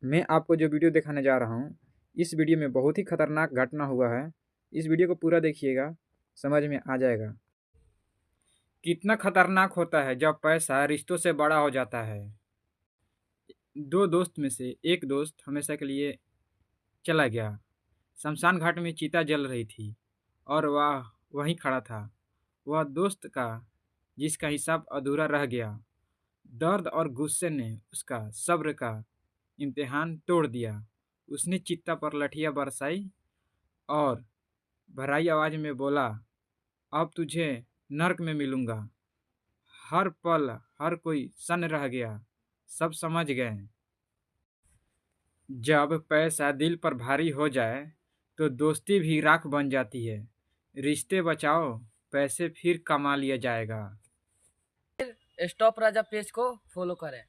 मैं आपको जो वीडियो दिखाने जा रहा हूँ, इस वीडियो में बहुत ही खतरनाक घटना हुआ है। इस वीडियो को पूरा देखिएगा, समझ में आ जाएगा। कितना खतरनाक होता है जब पैसा रिश्तों से बड़ा हो जाता है। दो दोस्त में से एक दोस्त हमेशा के लिए चला गया। शमशान घाट में चिता जल रही थी और वह वहीं खड़ा था। वह दोस्त का जिसका हिसाब अधूरा रह गया। दर्द और गुस्से ने उसका सब्र का इम्तिहान तोड़ दिया। उसने चित्ता पर लठियां बरसाई और भराई आवाज में बोला, अब तुझे नर्क में मिलूंगा। हर पल हर कोई सन्न रह गया। सब समझ गए। जब पैसा दिल पर भारी हो जाए तो दोस्ती भी राख बन जाती है। रिश्ते बचाओ, पैसे फिर कमा लिया जाएगा। स्टॉप राजा पेज को फॉलो करें।